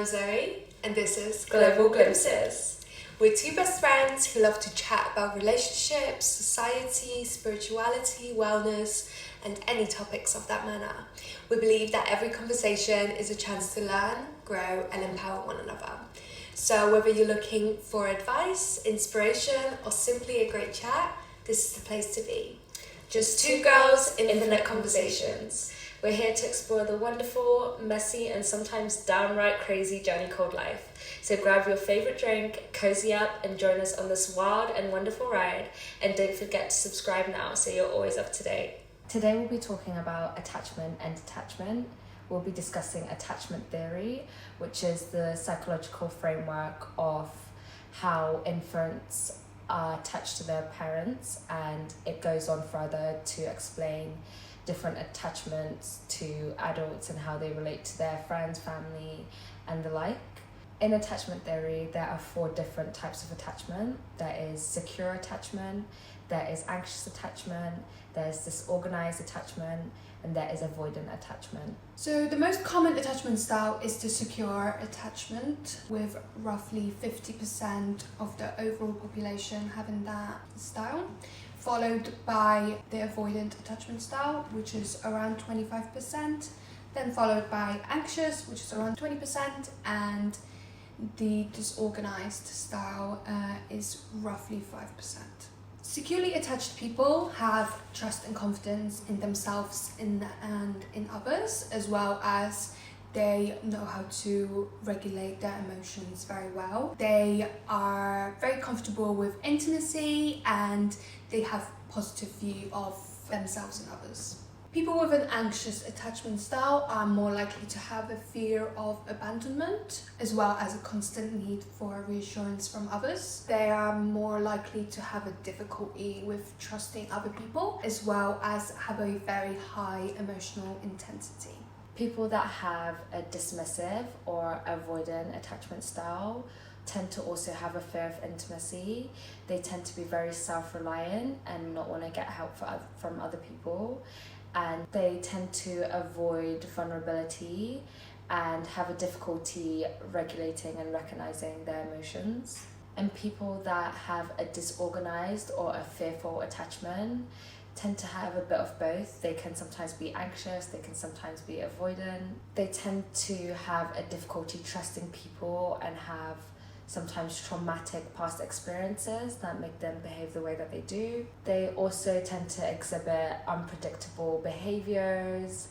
Zoe, and this is Global Glimpses. We're two best friends who love to chat about relationships, society, spirituality, wellness, and any topics of that manner. We believe that every conversation is a chance to learn, grow, and empower one another. So whether you're looking for advice, inspiration, or simply a great chat, this is the place to be. Just two girls, infinite conversations. We're here to explore the wonderful, messy, and sometimes downright crazy journey called life. So grab your favorite drink, cozy up, and join us on this wild and wonderful ride. And don't forget to subscribe now so you're always up to date. Today we'll be talking about attachment and detachment. We'll be discussing attachment theory, which is the psychological framework of how infants are attached to their parents, and it goes on further to explain different attachments to adults and how they relate to their friends, family, and the like. In attachment theory, there are 4 different types of attachment. There is secure attachment, there is anxious attachment, there's disorganized attachment, and there is avoidant attachment. So the most common attachment style is the secure attachment, with roughly 50% of the overall population having that style, followed by the avoidant attachment style, which is around 25%, then followed by anxious, which is around 20%, and the disorganized style is roughly 5%. Securely attached people have trust and confidence in themselves and in others, as well as they know how to regulate their emotions very well. They are very comfortable with intimacy and they have positive view of themselves and others. People with an anxious attachment style are more likely to have a fear of abandonment, as well as a constant need for reassurance from others. They are more likely to have a difficulty with trusting other people, as well as have a very high emotional intensity. People that have a dismissive or avoidant attachment style tend to also have a fear of intimacy. They tend to be very self-reliant and not want to get help from other people. And they tend to avoid vulnerability and have a difficulty regulating and recognizing their emotions. And people that have a disorganized or a fearful attachment tend to have a bit of both. They can sometimes be anxious, they can sometimes be avoidant. They tend to have a difficulty trusting people and have sometimes traumatic past experiences that make them behave the way that they do. They also tend to exhibit unpredictable behaviors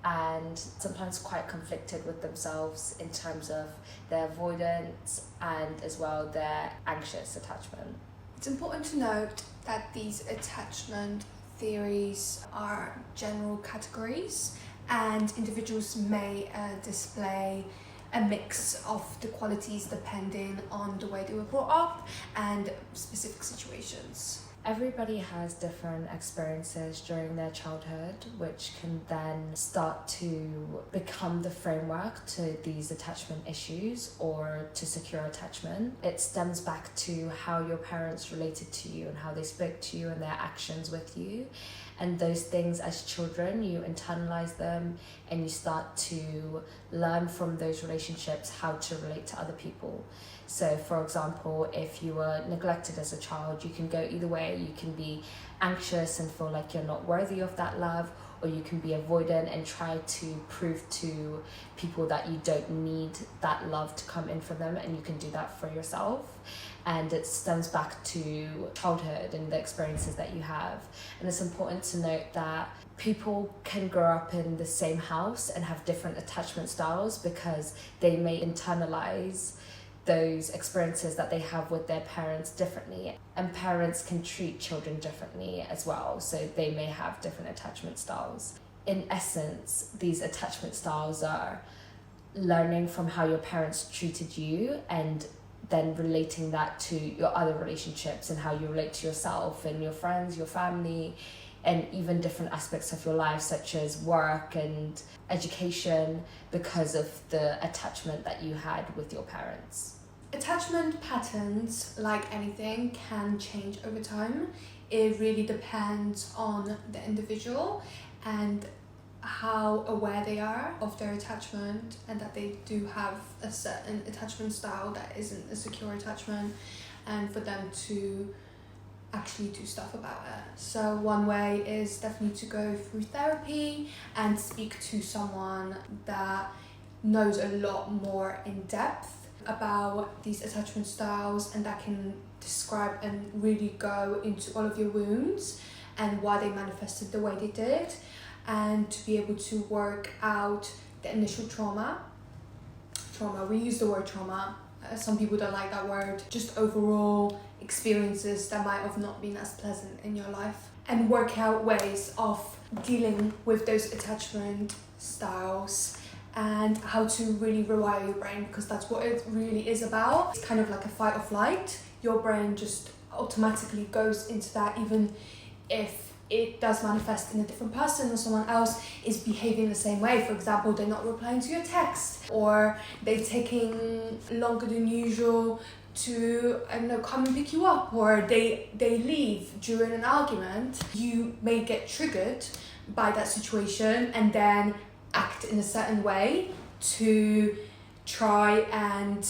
and sometimes quite conflicted with themselves in terms of their avoidance and as well their anxious attachment. It's important to note that these attachment theories are general categories, and individuals may display a mix of the qualities depending on the way they were brought up and specific situations. Everybody has different experiences during their childhood, which can then start to become the framework to these attachment issues or to secure attachment. It stems back to how your parents related to you and how they spoke to you and their actions with you. And those things as children, you internalize them and you start to learn from those relationships how to relate to other people. So for example, if you were neglected as a child, you can go either way. You can be anxious and feel like you're not worthy of that love, or you can be avoidant and try to prove to people that you don't need that love to come in from them, and you can do that for yourself. And it stems back to childhood and the experiences that you have. And it's important to note that people can grow up in the same house and have different attachment styles because they may internalize those experiences that they have with their parents differently, and parents can treat children differently as well, so they may have different attachment styles. In essence, these attachment styles are learning from how your parents treated you and then relating that to your other relationships and how you relate to yourself and your friends, your family, and even different aspects of your life such as work and education because of the attachment that you had with your parents. Attachment patterns, like anything, can change over time. It really depends on the individual, and how aware they are of their attachment, and that they do have a certain attachment style that isn't a secure attachment, and for them to actually do stuff about it. So one way is definitely to go through therapy and speak to someone that knows a lot more in depth about these attachment styles, and that can describe and really go into all of your wounds and why they manifested the way they did, and to be able to work out the initial trauma. We use the word trauma. Some people don't like that word. Just overall experiences that might have not been as pleasant in your life, and work out ways of dealing with those attachment styles and how to really rewire your brain, because that's what it really is about. It's kind of like a fight or flight. Your brain just automatically goes into that, even if it does manifest in a different person or someone else is behaving the same way. For example, they're not replying to your text, or they're taking longer than usual to, I don't know, come and pick you up, or they leave during an argument. You may get triggered by that situation and then act in a certain way to try and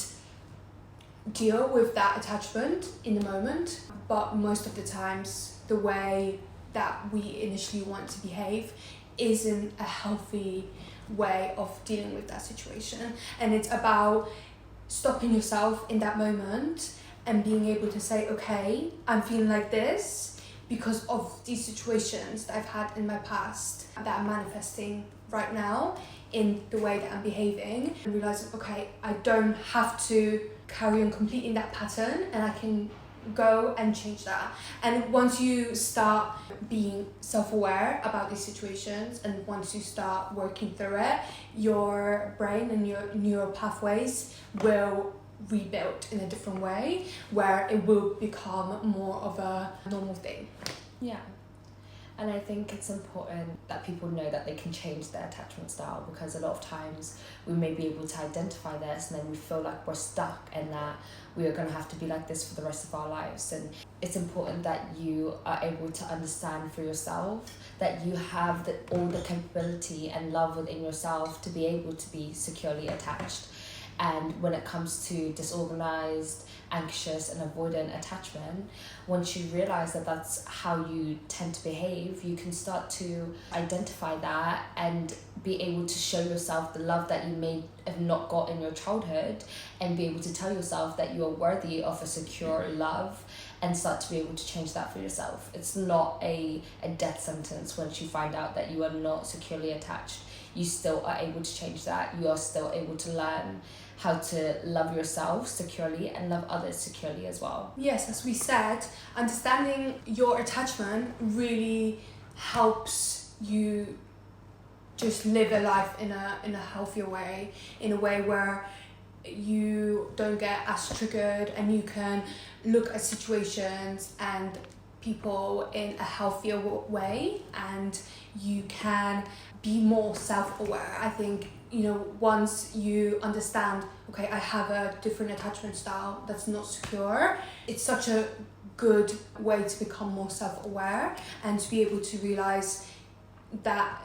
deal with that attachment in the moment. But most of the times, the way that we initially want to behave isn't a healthy way of dealing with that situation. And it's about stopping yourself in that moment and being able to say, okay, I'm feeling like this because of these situations that I've had in my past that are manifesting right now in the way that I'm behaving, and realizing, okay, I don't have to carry on completing that pattern, and I can go and change that. And once you start being self-aware about these situations, and once you start working through it, your brain and your neural pathways will rebuild in a different way, where it will become more of a normal thing. Yeah. And I think it's important that people know that they can change their attachment style, because a lot of times we may be able to identify this and then we feel like we're stuck and that we are going to have to be like this for the rest of our lives. And it's important that you are able to understand for yourself that you have all the capability and love within yourself to be able to be securely attached. And when it comes to disorganized, anxious and avoidant attachment, once you realize that that's how you tend to behave, you can start to identify that and be able to show yourself the love that you may have not got in your childhood, and be able to tell yourself that you are worthy of a secure love, and start to be able to change that for yourself. It's not a death sentence once you find out that you are not securely attached. You still are able to change that. You are still able to learn how to love yourself securely and love others securely as well. Yes, as we said, understanding your attachment really helps you just live a life in a healthier way, in a way where you don't get as triggered, and you can look at situations and people in a healthier way, and you can be more self-aware. I think, once you understand, okay, I have a different attachment style that's not secure, it's such a good way to become more self-aware and to be able to realize that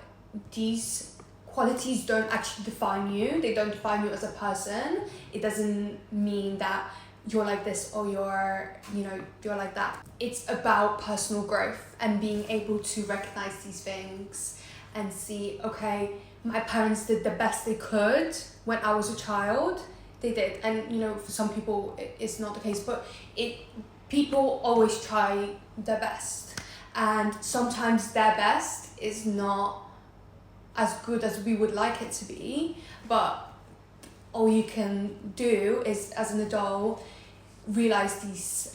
these qualities don't actually define you. They don't define you as a person. It doesn't mean that you're like this or you're like that. It's about personal growth and being able to recognize these things and see, okay, my parents did the best they could when I was a child. They did. And, for some people, it's not the case, but people always try their best. And sometimes their best is not as good as we would like it to be, but all you can do is, as an adult, realize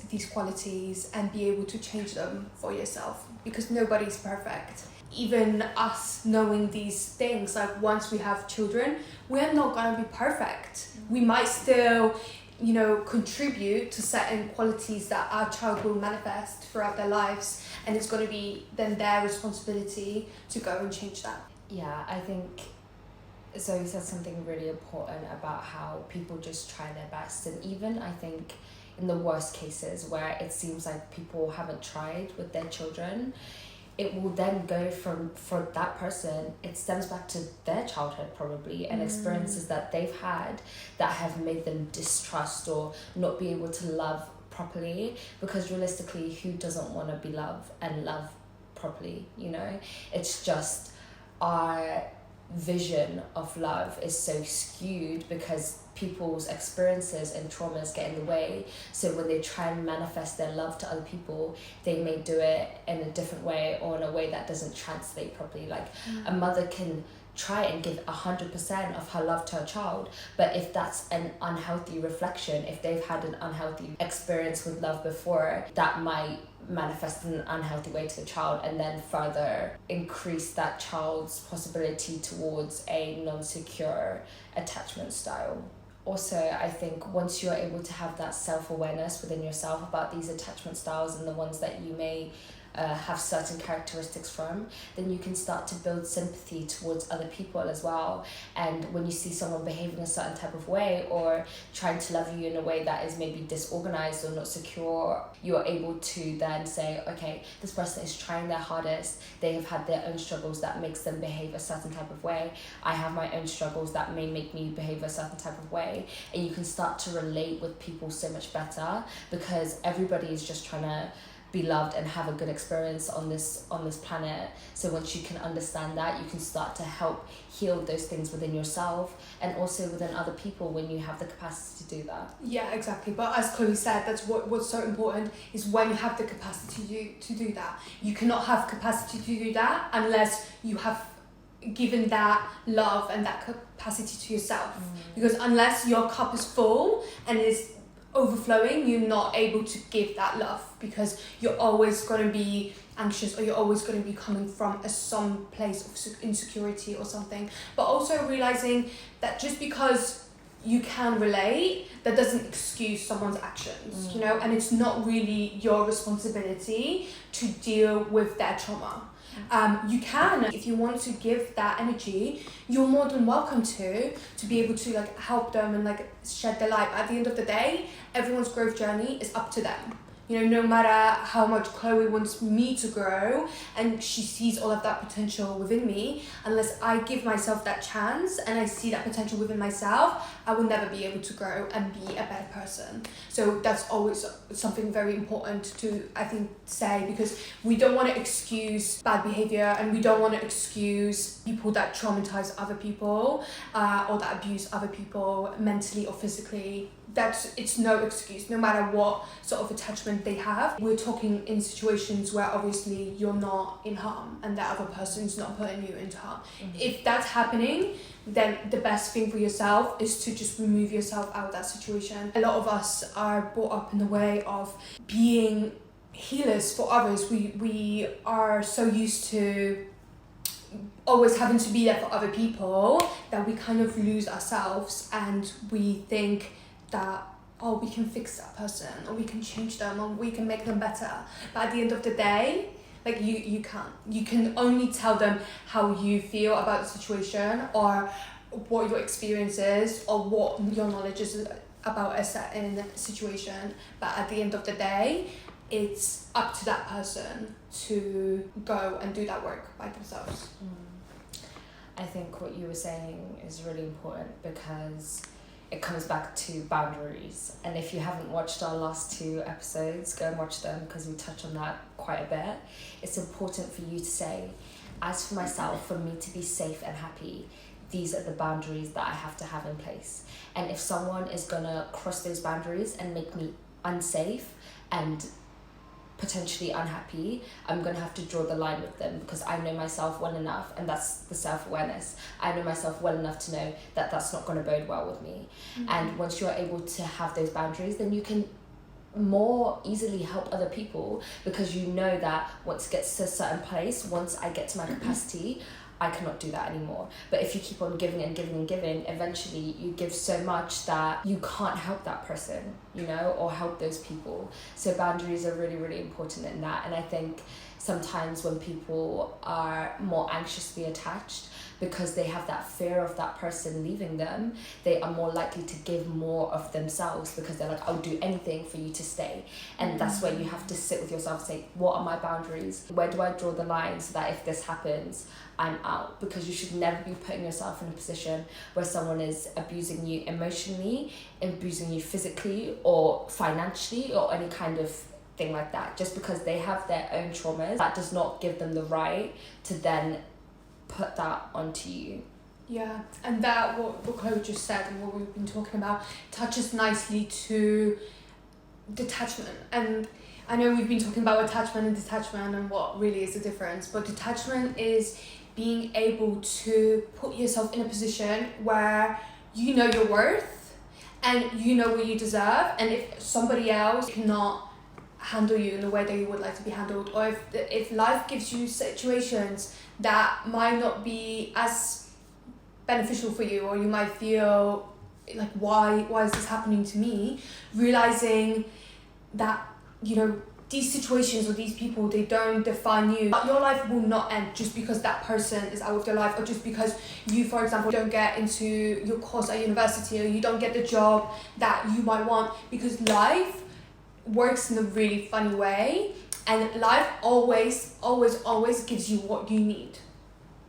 these qualities and be able to change them for yourself, because nobody's perfect. Even us knowing these things, like once we have children, we're not going to be perfect. We might still contribute to certain qualities that our child will manifest throughout their lives, and it's going to be then their responsibility to go and change that. Yeah, I think Zoe said something really important about how people just try their best, and even I think in the worst cases where it seems like people haven't tried with their children, it will then go for that person, it stems back to their childhood probably, and experiences that they've had that have made them distrust or not be able to love properly, because realistically, who doesn't want to be loved and love properly, it's just our vision of love is so skewed because people's experiences and traumas get in the way. So when they try and manifest their love to other people, they may do it in a different way or in a way that doesn't translate properly. Like a mother can try and give 100% of her love to her child, but if that's an unhealthy reflection, if they've had an unhealthy experience with love before, that might manifest in an unhealthy way to the child, and then further increase that child's possibility towards a non-secure attachment style. Also, I think once you're able to have that self-awareness within yourself about these attachment styles and the ones that you may have certain characteristics from, then you can start to build sympathy towards other people as well. And when you see someone behaving a certain type of way or trying to love you in a way that is maybe disorganized or not secure, you're able to then say, okay, this person is trying their hardest, they have had their own struggles that makes them behave a certain type of way, I have my own struggles that may make me behave a certain type of way. And you can start to relate with people so much better, because everybody is just trying to be loved and have a good experience on this planet. So once you can understand that, you can start to help heal those things within yourself and also within other people when you have the capacity to do that. Yeah, exactly. But as Chloe said, that's what's so important is when you have the capacity to do that. You cannot have capacity to do that unless you have given that love and that capacity to yourself. Because unless your cup is full and is overflowing, you're not able to give that love, because you're always going to be anxious, or you're always going to be coming from some place of insecurity or something. But also realizing that just because you can relate, that doesn't excuse someone's actions, and it's not really your responsibility to deal with their trauma. You can, if you want to give that energy, you're more than welcome to be able to help them and shed their light. At the end of the day, everyone's growth journey is up to them. No matter how much Chloe wants me to grow and she sees all of that potential within me, unless I give myself that chance and I see that potential within myself, I will never be able to grow and be a better person. So that's always something very important to, I think, say, because we don't want to excuse bad behavior and we don't want to excuse people that traumatize other people or that abuse other people mentally or physically. It's no excuse, no matter what sort of attachment they have. We're talking in situations where obviously you're not in harm and the other person's not putting you into harm. If that's happening, then the best thing for yourself is to just remove yourself out of that situation. A lot of us are brought up in the way of being healers for others. We are so used to always having to be there for other people that we kind of lose ourselves, and we think that, we can fix that person, or we can change them, or we can make them better. But at the end of the day, you can't. You can only tell them how you feel about the situation, or what your experience is, or what your knowledge is about a certain situation. But at the end of the day, it's up to that person to go and do that work by themselves. I think what you were saying is really important, because it comes back to boundaries. And if you haven't watched our last 2 episodes, go and watch them, because we touch on that quite a bit. It's important for you to say, as for myself, for me to be safe and happy, these are the boundaries that I have to have in place. And if someone is gonna cross those boundaries and make me unsafe and potentially unhappy, I'm gonna have to draw the line with them, because I know myself well enough, and that's the self-awareness. I know myself well enough to know that that's not gonna bode well with me. And once you're able to have those boundaries, then you can more easily help other people, because you know that once it gets to a certain place, once I get to my capacity, I cannot do that anymore. But if you keep on giving and giving and giving, eventually you give so much that you can't help that person. you know, or help those people. So boundaries are really, really important in that. And I think sometimes when people are more anxiously attached, because they have that fear of that person leaving them, they are more likely to give more of themselves, because they're like, I'll do anything for you to stay. And that's where you have to sit with yourself and say, what are my boundaries? Where do I draw the line so that if this happens, I'm out? Because you should never be putting yourself in a position where someone is abusing you emotionally, abusing you physically or financially or any kind of thing like that. Just because they have their own traumas, that does not give them the right to then put that onto you. Yeah, and that what Chloe just said and what we've been talking about touches nicely to detachment. And I know we've been talking about attachment and detachment and what really is the difference, but detachment is being able to put yourself in a position where you know your worth and you know what you deserve, and if somebody else cannot handle you in the way that you would like to be handled, or if life gives you situations that might not be as beneficial for you, or you might feel like why is this happening to me, realizing that, you know, these situations or these people, they don't define you. Your life will not end just because that person is out of your life, or just because you, for example, don't get into your course at university, or you don't get the job that you might want, because life works in a really funny way, and life always gives you what you need,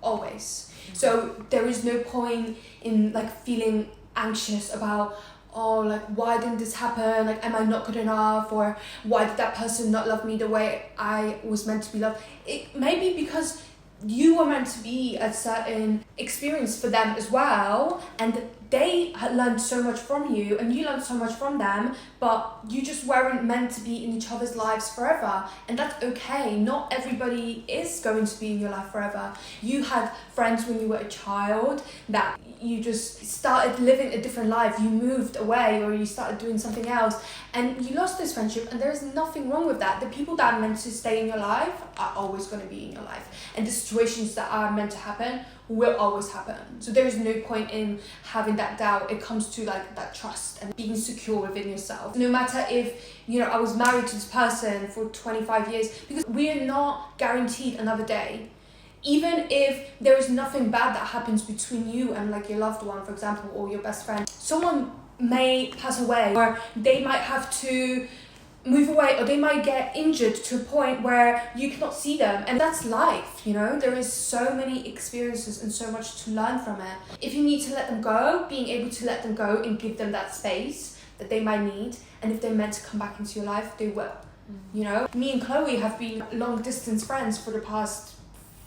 always. So there is no point in like feeling anxious about, oh, like, why didn't this happen, like, am I not good enough, or why did that person not love me the way I was meant to be loved. It may be because you were meant to be a certain experience for them as well, and they had learned so much from you and you learned so much from them, but you just weren't meant to be in each other's lives forever, and that's okay. Not everybody is going to be in your life forever. You had friends when you were a child that you just started living a different life, you moved away or you started doing something else and you lost this friendship, and there's nothing wrong with that. The people that are meant to stay in your life are always going to be in your life, and the situations that are meant to happen will always happen. So there is no point in having that doubt. It comes to like that trust and being secure within yourself. No matter if, you know, I was married to this person for 25 years, because we are not guaranteed another day. Even if there is nothing bad that happens between you and like your loved one, for example, or your best friend, someone may pass away, or they might have to move away, or they might get injured to a point where you cannot see them, and that's life, you know. There is so many experiences and so much to learn from it. If you need to let them go, being able to let them go and give them that space that they might need, and if they're meant to come back into your life, they will. You know, me and Chloe have been long distance friends for the past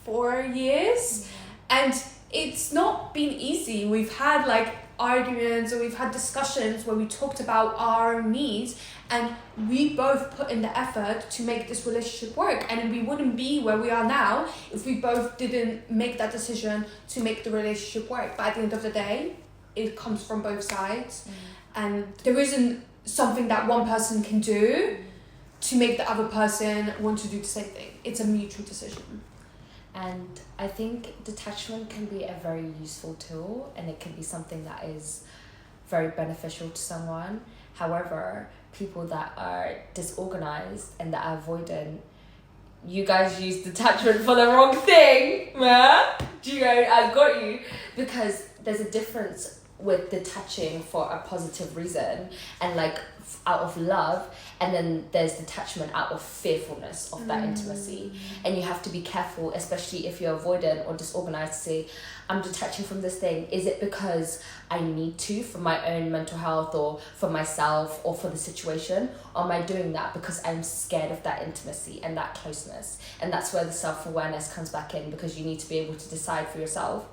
4 years, and it's not been easy. We've had like arguments, or we've had discussions where we talked about our needs, and we both put in the effort to make this relationship work, and we wouldn't be where we are now if we both didn't make that decision to make the relationship work. But at the end of the day, it comes from both sides, and there isn't something that one person can do to make the other person want to do the same thing. It's a mutual decision. And I think detachment can be a very useful tool, and it can be something that is very beneficial to someone. However, people that are disorganized and that are avoidant, you guys use detachment for the wrong thing, yeah? I got you. Because there's a difference with detaching for a positive reason and like out of love, and then there's detachment out of fearfulness of that intimacy. And you have to be careful, especially if you're avoidant or disorganized, to say, I'm detaching from this thing. Is it because I need to for my own mental health or for myself or for the situation? Or am I doing that because I'm scared of that intimacy and that closeness? And that's where the self-awareness comes back in, because you need to be able to decide for yourself,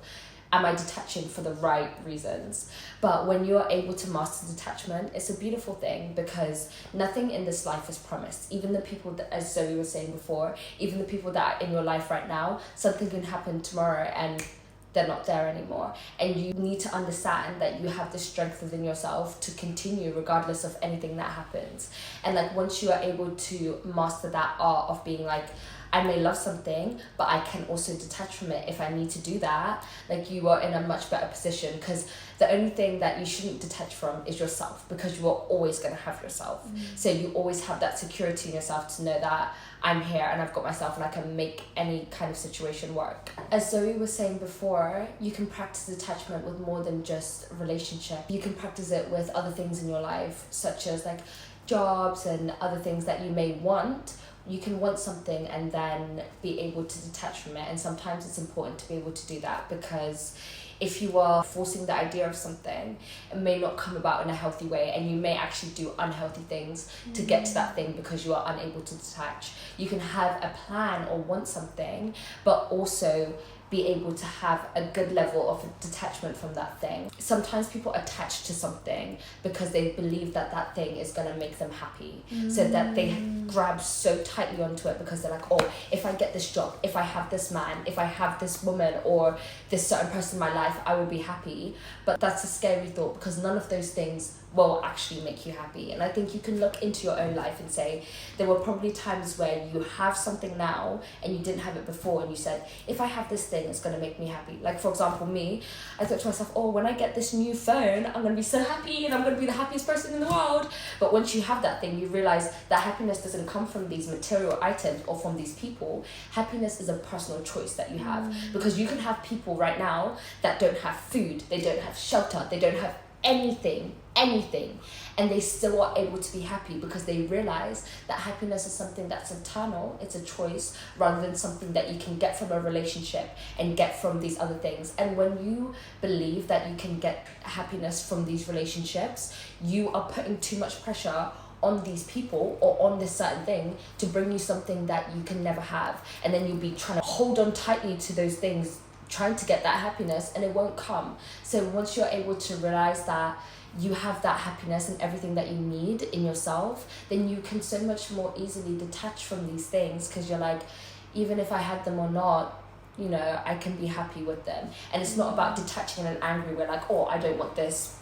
am I detaching for the right reasons? But when you're able to master detachment, it's a beautiful thing, because nothing in this life is promised. Even the people that, as Zoe was saying before, even the people that are in your life right now, something can happen tomorrow and they're not there anymore. And you need to understand that you have the strength within yourself to continue regardless of anything that happens. And like once you are able to master that art of being like, I may love something, but I can also detach from it if I need to do that. Like, you are in a much better position, because the only thing that you shouldn't detach from is yourself, because you are always going to have yourself. So you always have that security in yourself to know that I'm here and I've got myself and I can make any kind of situation work. As Zoe was saying before, you can practice detachment with more than just relationship. You can practice it with other things in your life, such as like jobs and other things that you may want. You can want something and then be able to detach from it. And sometimes it's important to be able to do that, because if you are forcing the idea of something, it may not come about in a healthy way, and you may actually do unhealthy things to get to that thing because you are unable to detach. You can have a plan or want something, but also be able to have a good level of detachment from that thing. Sometimes people attach to something because they believe that that thing is going to make them happy, so that they grab so tightly onto it, because they're like, oh, if I get this job, if I have this man, if I have this woman or this certain person in my life, I will be happy. But that's a scary thought, because none of those things will actually make you happy. And I think you can look into your own life and say, there were probably times where you have something now and you didn't have it before, and you said, if I have this thing, it's going to make me happy. Like, for example, me, I thought to myself, oh, when I get this new phone, I'm going to be so happy and I'm going to be the happiest person in the world. But once you have that thing, you realize that happiness doesn't come from these material items or from these people. Happiness is a personal choice that you have, because you can have people right now that don't have food, they don't have shelter, they don't have anything, and they still are able to be happy, because they realize that happiness is something that's eternal. It's a choice rather than something that you can get from a relationship and get from these other things. And when you believe that you can get happiness from these relationships, you are putting too much pressure on these people or on this certain thing to bring you something that you can never have, and then you'll be trying to hold on tightly to those things, trying to get that happiness, and it won't come. So once you're able to realize that you have that happiness and everything that you need in yourself, then you can so much more easily detach from these things, because you're like, even if I had them or not, you know, I can be happy with them. And it's not about detaching and angry, we're like, oh, I don't want this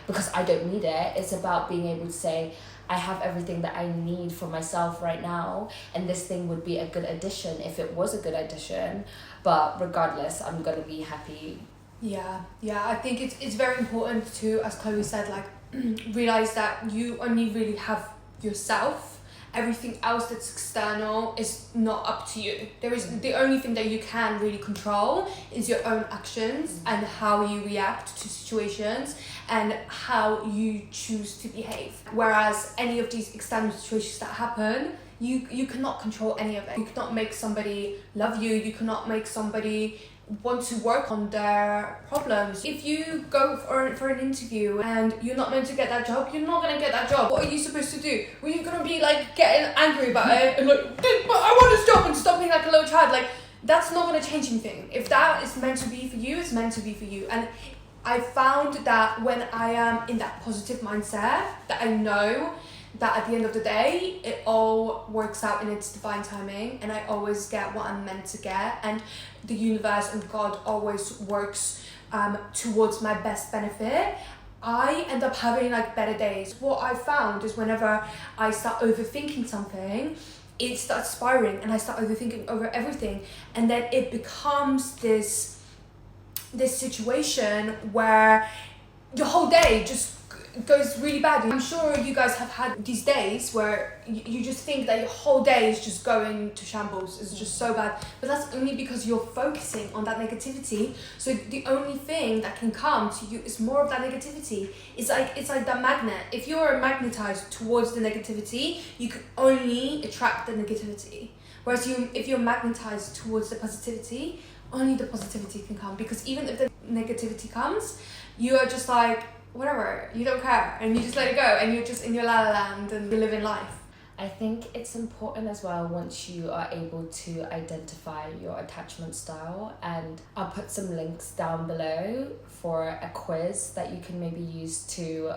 because I don't need it. It's about being able to say, I have everything that I need for myself right now, and this thing would be a good addition if it was a good addition, but regardless, I'm gonna be happy. Yeah, I think it's very important to, as Chloe said, like realize that you only really have yourself. Everything else that's external is not up to you. There is the only thing that you can really control is your own actions and how you react to situations and how you choose to behave. Whereas any of these external situations that happen, you cannot control any of it. You cannot make somebody love you. You cannot make somebody want to work on their problems. If you go for an interview and you're not meant to get that job, you're not going to get that job. What are you supposed to do? Well, you're going to be like getting angry about it and like, but I want this job, and stop being like a little child. Like, that's not going to change anything. If that is meant to be for you, it's meant to be for you. And I found that when I am in that positive mindset, that I know that at the end of the day, it all works out in its divine timing, and I always get what I'm meant to get, and the universe and God always works towards my best benefit. I end up having like better days. What I found is whenever I start overthinking something, it starts spiraling and I start overthinking over everything, and then it becomes this situation where your whole day just goes really bad. I'm sure you guys have had these days where you just think that your whole day is just going to shambles. It's just so bad, but that's only because you're focusing on that negativity. So the only thing that can come to you is more of that negativity. It's like that magnet. If you're magnetized towards the negativity, you can only attract the negativity. Whereas if you're magnetized towards the positivity, only the positivity can come. Because even if the negativity comes, you are just like, whatever, you don't care, and you just let it go, and you're just in your la la land and you're living life. I think it's important as well, once you are able to identify your attachment style, and I'll put some links down below for a quiz that you can maybe use to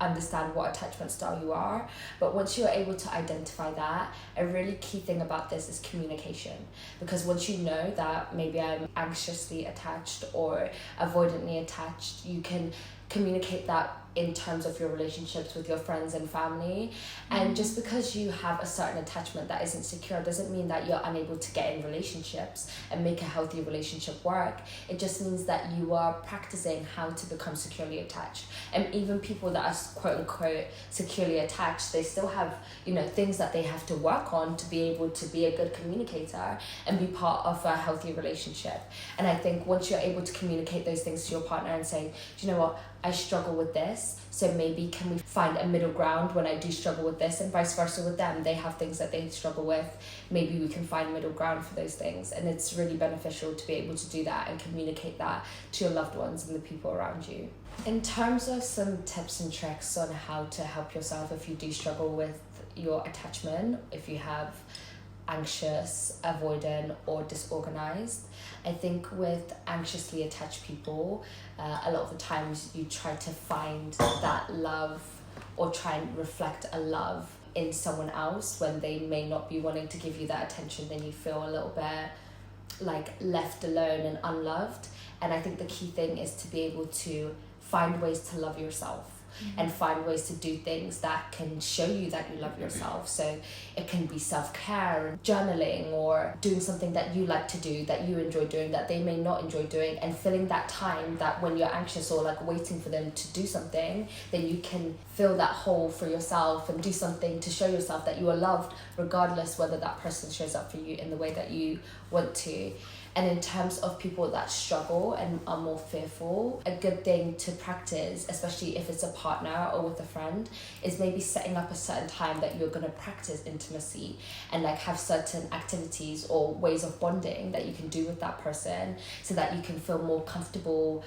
understand what attachment style you are. But once you're able to identify that, a really key thing about this is communication, because once you know that maybe I'm anxiously attached or avoidantly attached, you can communicate that in terms of your relationships with your friends and family. And just because you have a certain attachment that isn't secure doesn't mean that you're unable to get in relationships and make a healthy relationship work. It just means that you are practicing how to become securely attached. And even people that are quote unquote securely attached, they still have, you know, things that they have to work on to be able to be a good communicator and be part of a healthy relationship. And I think once you're able to communicate those things to your partner and say, do you know what, I struggle with this, so maybe can we find a middle ground when I do struggle with this, and vice versa with them. They have things that they struggle with. Maybe we can find middle ground for those things. And it's really beneficial to be able to do that and communicate that to your loved ones and the people around you. In terms of some tips and tricks on how to help yourself if you do struggle with your attachment, if you have anxious, avoidant, or disorganized. I think with anxiously attached people, a lot of the times you try to find that love or try and reflect a love in someone else when they may not be wanting to give you that attention. Then you feel a little bit like left alone and unloved. And I think the key thing is to be able to find ways to love yourself. And find ways to do things that can show you that you love yourself. So it can be self-care, journaling, or doing something that you like to do, that you enjoy doing, that they may not enjoy doing, and filling that time that when you're anxious or like waiting for them to do something, then you can fill that hole for yourself and do something to show yourself that you are loved, regardless whether that person shows up for you in the way that you want to. And in terms of people that struggle and are more fearful, a good thing to practice, especially if it's a partner or with a friend, is maybe setting up a certain time that you're going to practice intimacy and like have certain activities or ways of bonding that you can do with that person so that you can feel more comfortable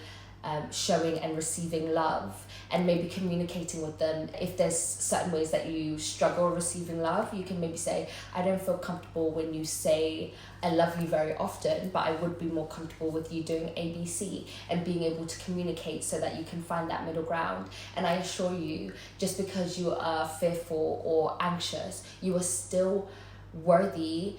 showing and receiving love, and maybe communicating with them. If there's certain ways that you struggle receiving love, you can maybe say, I don't feel comfortable when you say I love you very often, but I would be more comfortable with you doing ABC, and being able to communicate so that you can find that middle ground. And I assure you, just because you are fearful or anxious, you are still worthy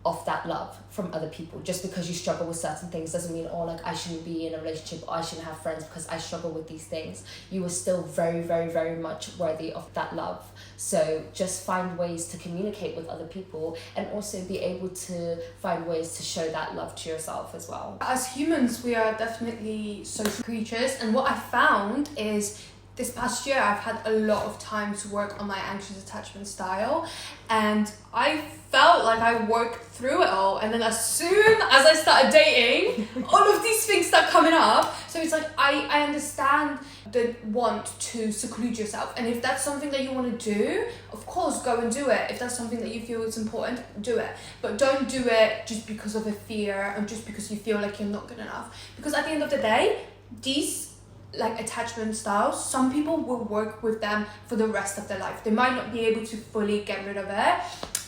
of that love from other people. Just because you struggle with certain things doesn't mean, oh, like I shouldn't be in a relationship or I shouldn't have friends because I struggle with these things. You are still very, very, very much worthy of that love. So just find ways to communicate with other people, and also be able to find ways to show that love to yourself as well. As humans, we are definitely social creatures, and what I found is this past year I've had a lot of time to work on my anxious attachment style, and I felt like I worked through it all, and then as soon as I started dating, all of these things start coming up. So it's like I understand the want to seclude yourself, and if that's something that you want to do, of course go and do it. If that's something that you feel is important, do it, but don't do it just because of a fear and just because you feel like you're not good enough. Because at the end of the day, these like attachment styles, some people will work with them for the rest of their life. They might not be able to fully get rid of it,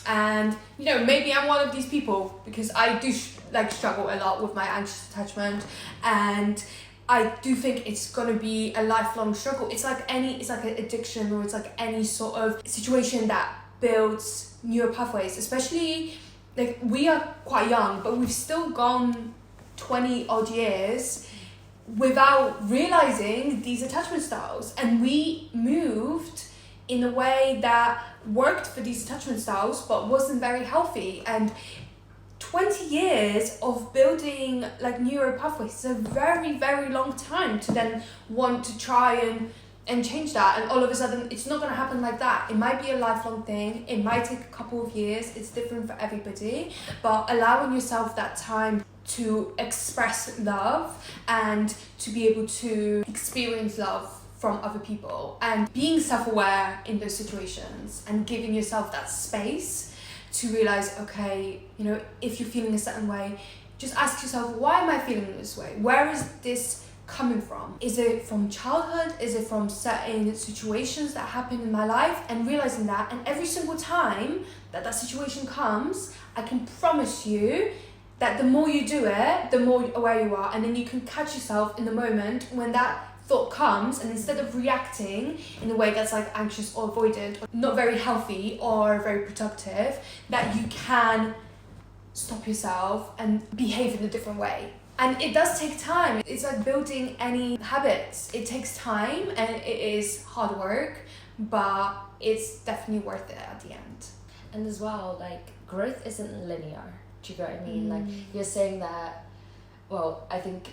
and you know, maybe I'm one of these people, because I do struggle a lot with my anxious attachment, and I do think it's gonna be a lifelong struggle. It's like an addiction, or it's like any sort of situation that builds neural pathways. Especially like we are quite young, but we've still gone 20 odd years without realizing these attachment styles, and we moved in a way that worked for these attachment styles but wasn't very healthy. And 20 years of building like neural pathways is a very, very long time to then want to try and change that, and all of a sudden it's not going to happen like that. It might be a lifelong thing, it might take a couple of years, it's different for everybody, but allowing yourself that time to express love and to be able to experience love from other people, and being self-aware in those situations and giving yourself that space to realize, okay, you know, if you're feeling a certain way, just ask yourself, why am I feeling this way? Where is this coming from? Is it from childhood? Is it from certain situations that happen in my life? And realizing that, and every single time that that situation comes, I can promise you that the more you do it, the more aware you are, and then you can catch yourself in the moment when that thought comes, and instead of reacting in a way that's like anxious or avoidant, or not very healthy or very productive, that you can stop yourself and behave in a different way. And it does take time. It's like building any habits. It takes time and it is hard work, but it's definitely worth it at the end. And as well, like, growth isn't linear. Do you get what I mean? Like, you're saying that, well, I think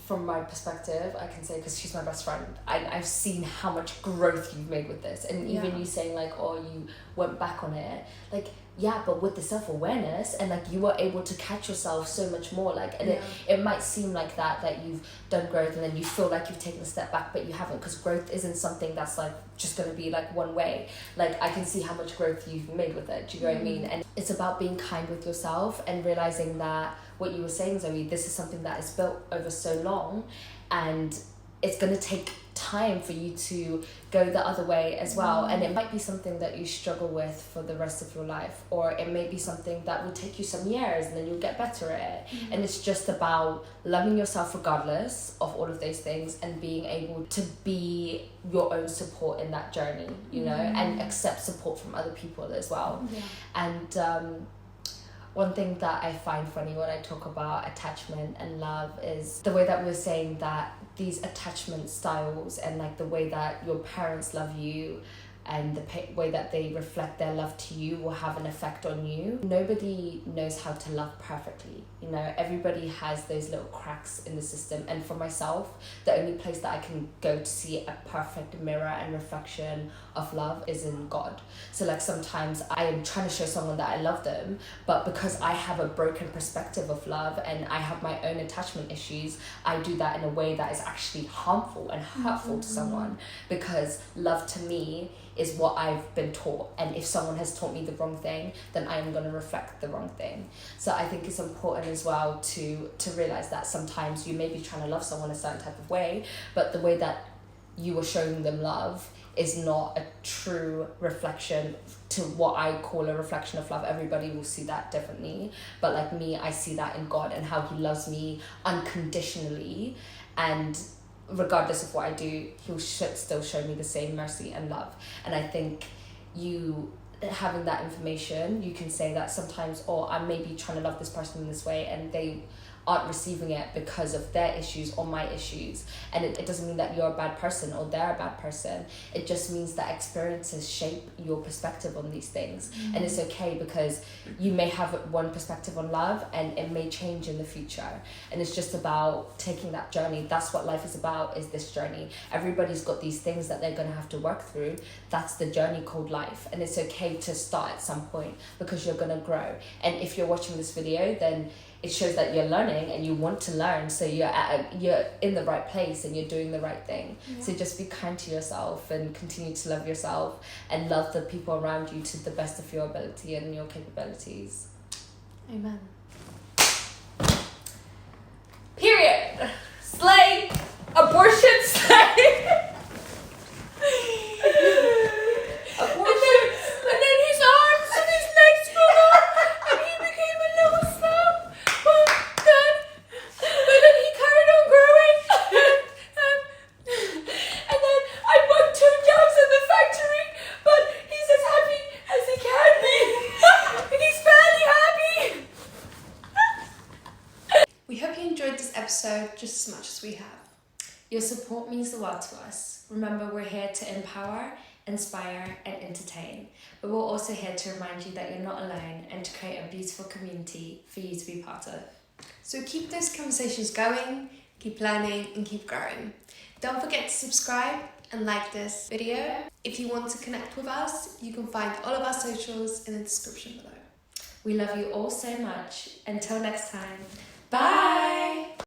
from my perspective, I can say, because she's my best friend, I've seen how much growth you've made with this. And even you saying, like, oh, you went back on it. Like, yeah, but with the self-awareness, and like you were able to catch yourself so much more, like, and it might seem like that you've done growth and then you feel like you've taken a step back, but you haven't, because growth isn't something that's like just going to be like one way. Like, I can see how much growth you've made with it. Do you know what I mean? And it's about being kind with yourself and realizing that what you were saying, Zoe, this is something that is built over so long, and it's going to take time for you to go the other way as well. And it might be something that you struggle with for the rest of your life, or it may be something that will take you some years and then you'll get better at it. And it's just about loving yourself regardless of all of those things, and being able to be your own support in that journey, you know, and accept support from other people as well. And one thing that I find funny when I talk about attachment and love is the way that we were saying that these attachment styles, and like the way that your parents love you and the way that they reflect their love to you will have an effect on you. Nobody knows how to love perfectly, you know. Everybody has those little cracks in the system, and for myself, the only place that I can go to see a perfect mirror and reflection of love is in God. So like sometimes I am trying to show someone that I love them, but because I have a broken perspective of love and I have my own attachment issues, I do that in a way that is actually harmful and hurtful to someone, because love to me is what I've been taught, and if someone has taught me the wrong thing, then I am going to reflect the wrong thing. So I think it's important as well to realize that sometimes you may be trying to love someone a certain type of way, but the way that you are showing them love is not a true reflection to what I call a reflection of love. Everybody will see that differently, but like me, I see that in God and how he loves me unconditionally, and regardless of what I do, he'll still show me the same mercy and love. And I think you having that information, you can say that sometimes, oh, I may be trying to love this person in this way and they aren't receiving it because of their issues or my issues. And it doesn't mean that you're a bad person or they're a bad person. It just means that experiences shape your perspective on these things. And it's okay, because you may have one perspective on love and it may change in the future. And it's just about taking that journey. That's what life is about, is this journey. Everybody's got these things that they're going to have to work through. That's the journey called life. And it's okay to start at some point, because you're going to grow. And if you're watching this video, then it shows that you're learning and you want to learn, so you're in the right place and you're doing the right thing. So just be kind to yourself and continue to love yourself and love the people around you to the best of your ability and your capabilities. Amen. Period. Slay. Abortion slay. And then his arms and his legs fell off and he became a little slump. But then he carried on growing. And then I worked 2 jobs in the factory, but he's as happy as he can be. And he's fairly happy. We hope you enjoyed this episode just as much as we have. Your support means the world to us. Remember, we're here to empower, inspire, and entertain. But we're also here to remind you that you're not alone, and to create a beautiful community for you to be part of. So keep those conversations going, keep learning, and keep growing. Don't forget to subscribe and like this video. If you want to connect with us, you can find all of our socials in the description below. We love you all so much. Until next time, bye!